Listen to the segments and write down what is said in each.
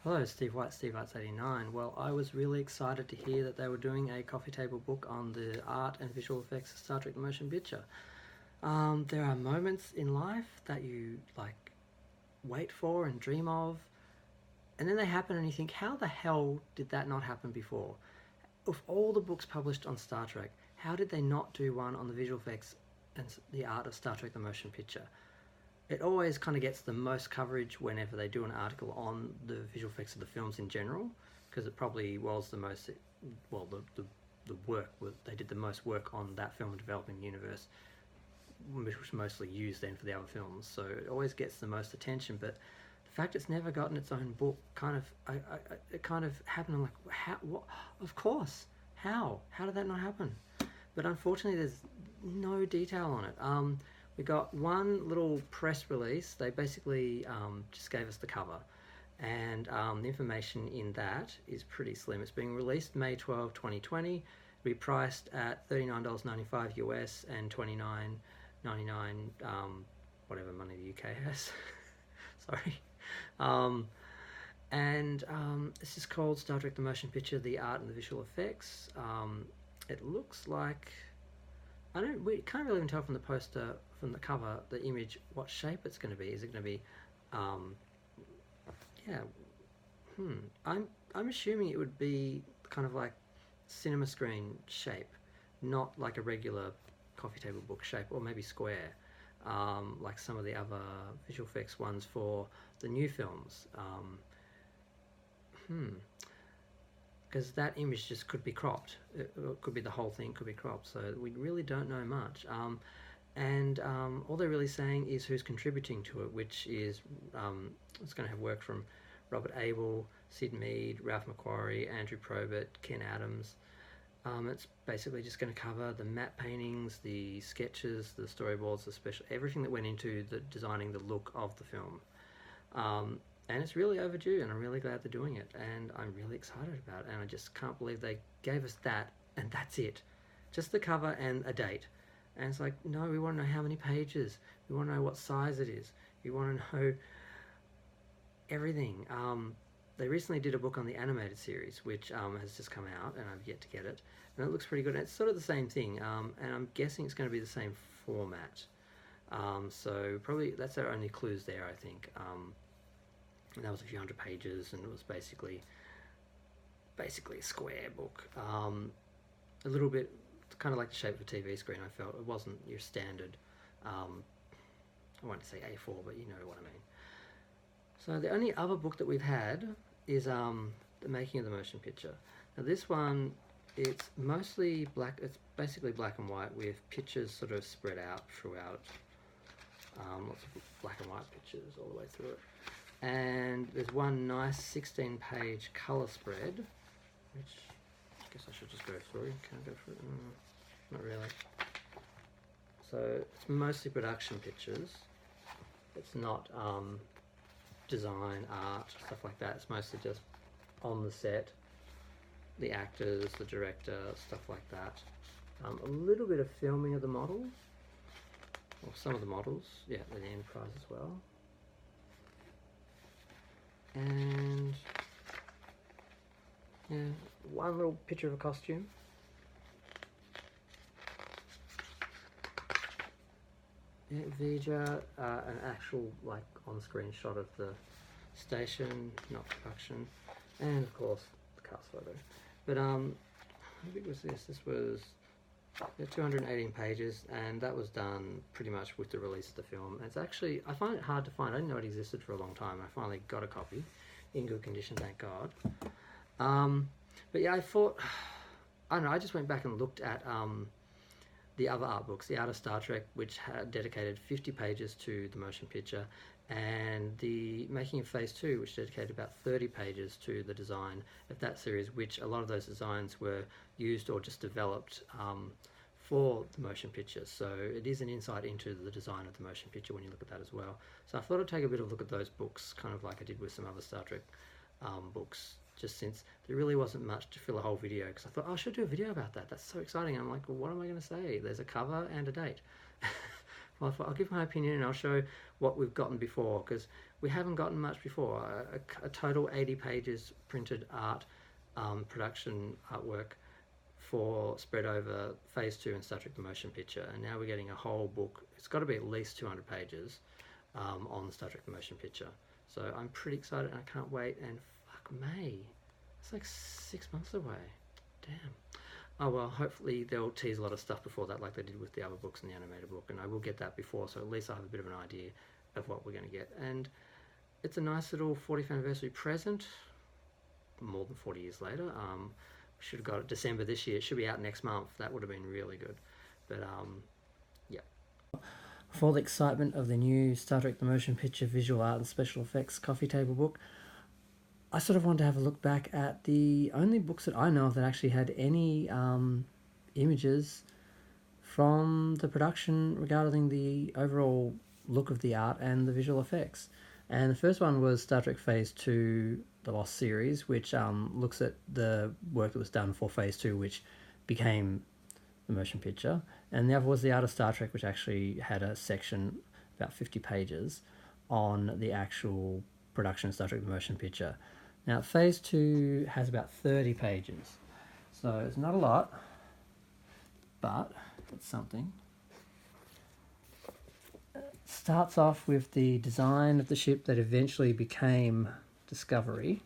Hello, Steve White, Steve White's 89. Well, I was really excited to hear that they were doing a coffee table book on the art and visual effects of Star Trek The Motion Picture. There are moments in life that you wait for and dream of, and then they happen and you think, how the hell did that not happen before? Of all the books published on Star Trek, how did they not do one on the visual effects and the art of Star Trek The Motion Picture? It always kind of gets the most coverage whenever they do an article on the visual effects of the films in general, because it probably was the most, well, the work, they did the most work on that film developing the universe, which was mostly used then for the other films, so it always gets the most attention. But the fact it's never gotten its own book it kind of happened. I'm like, how, what? Of course, how did that not happen? But unfortunately there's no detail on it. We got one little press release. They basically just gave us the cover, and the information in that is pretty slim. It's being released May 12, 2020. It'll be priced at $39.95 US and $29.99 whatever money the UK has. Sorry. This is called Star Trek The Motion Picture, The Art and the Visual Effects. It looks like, we can't really even tell from the poster, from the cover, the image, what shape it's going to be. Is it going to be, I'm assuming it would be kind of like cinema screen shape, not like a regular coffee table book shape, or maybe square, like some of the other visual effects ones for the new films. Because that image just could be cropped. It could be the whole thing could be cropped, so we really don't know much. All they're really saying is who's contributing to it, which is it's going to have work from Robert Abel, Sid Mead, Ralph McQuarrie, Andrew Probert, Ken Adams. It's basically just going to cover the matte paintings, the sketches, the storyboards, the special, everything that went into the designing the look of the film. And it's really overdue, and I'm really glad they're doing it, and I'm really excited about it, and I just can't believe they gave us that, and that's it. Just the cover and a date. And it's like, no, we want to know how many pages, we want to know what size it is, we want to know everything. They recently did a book on the animated series, which has just come out, and I've yet to get it, and it looks pretty good. And it's sort of the same thing, and I'm guessing it's going to be the same format. So probably that's our only clues there, I think. And that was a few hundred pages, and it was basically a square book. A little bit kind of like the shape of a TV screen. I felt it wasn't your standard, I won't say A4, but you know what I mean. So the only other book that we've had is The Making of the Motion Picture. Now this one, it's mostly black. It's basically black and white with pictures sort of spread out throughout. Lots of black and white pictures all the way through it. And there's one nice 16-page colour spread, which I guess I should just go through. Can I go through it? Not really. So it's mostly production pictures. It's not design, art, stuff like that. It's mostly just on the set, the actors, the director, stuff like that. A little bit of filming of the models, or some of the models, yeah, the Enterprise as well. And yeah, one little picture of a costume. Yeah, Vija, an actual on-screen shot of the station, not production, and of course the cast photo. But how big was this? This was 218 pages, and that was done pretty much with the release of the film. And it's actually, I find it hard to find. I didn't know it existed for a long time. I finally got a copy in good condition, thank God. But yeah, I thought, I don't know, I just went back and looked at the other art books, The Art of Star Trek, which had dedicated 50 pages to the motion picture, and The Making of Phase 2, which dedicated about 30 pages to the design of that series, which a lot of those designs were used or just developed for the motion picture. So it is an insight into the design of the motion picture when you look at that as well. So I thought I'd take a bit of a look at those books, kind of like I did with some other Star Trek books, just since there really wasn't much to fill a whole video, because I thought, oh, I should do a video about that. That's so exciting. And I'm like, well, what am I going to say? There's a cover and a date. Well, I'll give my opinion and I'll show what we've gotten before, because we haven't gotten much before. A total 80 pages printed art, production artwork for spread over Phase 2 and Star Trek The Motion Picture, and now we're getting a whole book. It's got to be at least 200 pages on Star Trek The Motion Picture. So I'm pretty excited and I can't wait, and fuck, May. It's like 6 months away. Damn. Oh well, hopefully they'll tease a lot of stuff before that like they did with the other books in the animated book, and I will get that before, so at least I'll have a bit of an idea of what we're going to get. And it's a nice little 40th anniversary present, more than 40 years later. Should have got it December this year. It should be out next month. That would have been really good. But yeah. For all the excitement of the new Star Trek The Motion Picture visual art and special effects coffee table book, I sort of wanted to have a look back at the only books that I know of that actually had any images from the production regarding the overall look of the art and the visual effects. And the first one was Star Trek Phase 2, The Lost Series, which looks at the work that was done for Phase 2, which became the motion picture. And the other was The Art of Star Trek, which actually had a section, about 50 pages, on the actual production of Star Trek The Motion Picture. Now, Phase 2 has about 30 pages. So it's not a lot, but it's something. Starts off with the design of the ship that eventually became Discovery.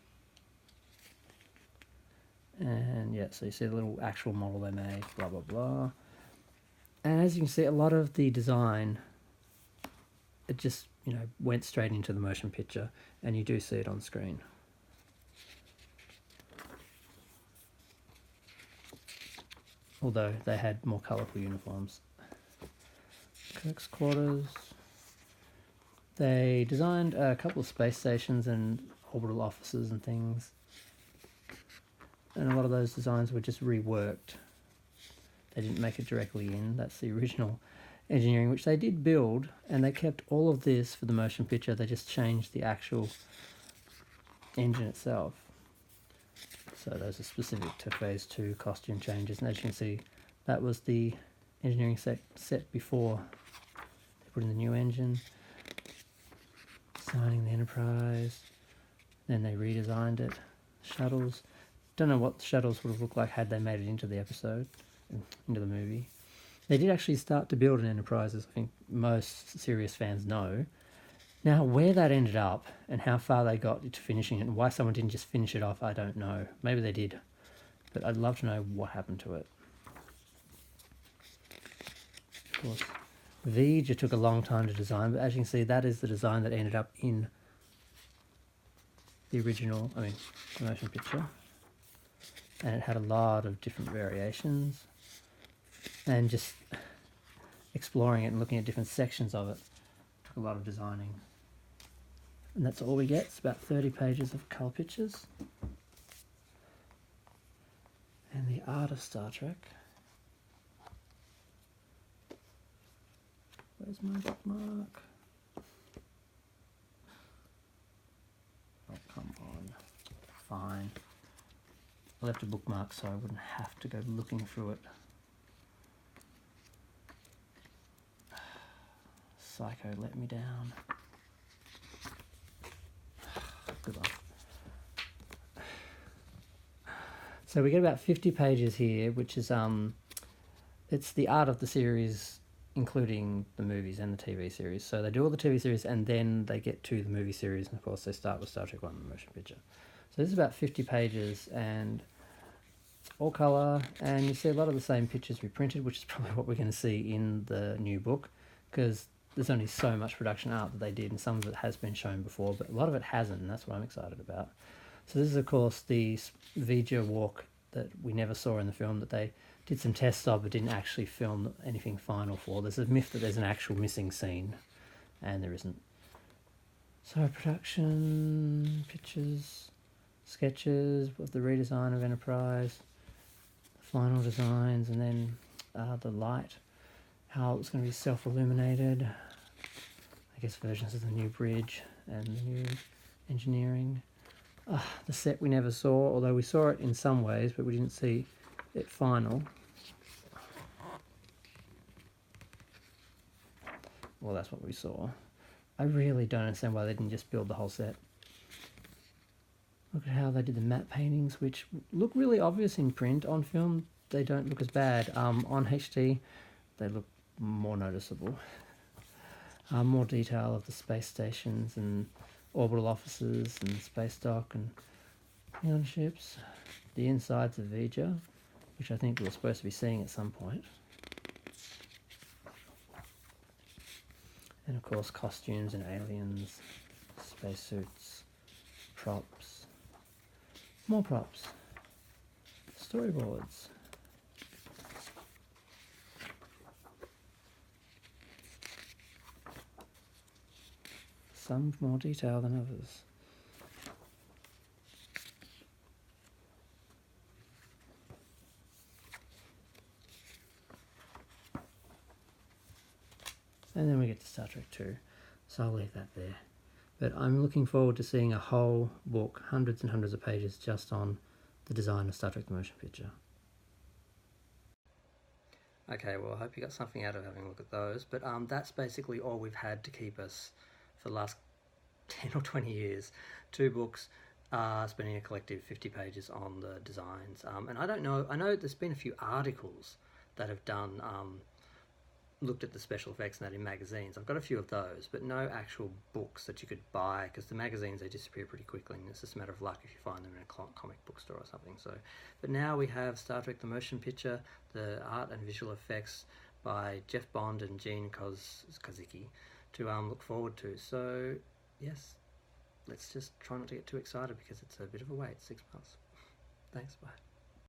And yeah, so you see the little actual model they made, blah, blah, blah. And as you can see, a lot of the design, it just, went straight into the motion picture, and you do see it on screen. Although they had more colourful uniforms. Kirk's quarters. They designed a couple of space stations and orbital offices and things. And a lot of those designs were just reworked. They didn't make it directly in. That's the original engineering, which they did build, and they kept all of this for the motion picture. They just changed the actual engine itself. So those are specific to Phase 2 costume changes. And as you can see, that was the engineering set before they put in the new engine. Designing the Enterprise. Then they redesigned it. Shuttles. Don't know what the Shuttles would have looked like had they made it into the episode, into the movie. They did actually start to build an Enterprise, as I think most serious fans know. Now, where that ended up and how far they got to finishing it and why someone didn't just finish it off, I don't know. Maybe they did, but I'd love to know what happened to it. Of course, V'Ger took a long time to design, but as you can see, that is the design that ended up in the original, the motion picture. And it had a lot of different variations. And just exploring it and looking at different sections of it took a lot of designing. And that's all we get. It's about 30 pages of colour pictures. And the art of Star Trek. Where's my bookmark? Oh, come on. Fine. I left a bookmark so I wouldn't have to go looking through it. Psycho let me down. Good luck. So we get about 50 pages here, which is it's the art of the series, including the movies and the TV series. So they do all the TV series and then they get to the movie series, and of course they start with Star Trek 1, the motion picture. So this is about 50 pages and it's all colour, and you see a lot of the same pictures reprinted, which is probably what we're going to see in the new book, because there's only so much production art that they did, and some of it has been shown before, but a lot of it hasn't, and that's what I'm excited about. So this is, of course, the V'Ger walk that we never saw in the film, that they did some tests of but didn't actually film anything final for. There's a myth that there's an actual missing scene, and there isn't. So production, pictures, sketches of the redesign of Enterprise, final designs, and then the light, how it was going to be self-illuminated, I guess versions of the new bridge and the new engineering. The set we never saw, although we saw it in some ways, but we didn't see it final. Well, that's what we saw. I really don't understand why they didn't just build the whole set. Look at how they did the matte paintings, which look really obvious in print. On film, they don't look as bad. On HD, they look more noticeable. More detail of the space stations and orbital offices and space dock and neon ships. The insides of Vija, which I think we're supposed to be seeing at some point. And of course costumes and aliens, spacesuits, props, more props, storyboards. Some more detail than others. And then we get to Star Trek 2, so I'll leave that there. But I'm looking forward to seeing a whole book, hundreds and hundreds of pages, just on the design of Star Trek the Motion Picture. Okay, well, I hope you got something out of having a look at those, but that's basically all we've had to keep us for the last 10 or 20 years. 2 books, spending a collective 50 pages on the designs. And I don't know, I know there's been a few articles that have done looked at the special effects and that in magazines. I've got a few of those, but no actual books that you could buy, because the magazines, they disappear pretty quickly, and it's just a matter of luck if you find them in a comic book store or something. So, but now we have Star Trek the Motion Picture, the art and visual effects by Jeff Bond and Gene Kozicki to look forward to. So yes, let's just try not to get too excited, because it's a bit of a wait, 6 months. Thanks, bye.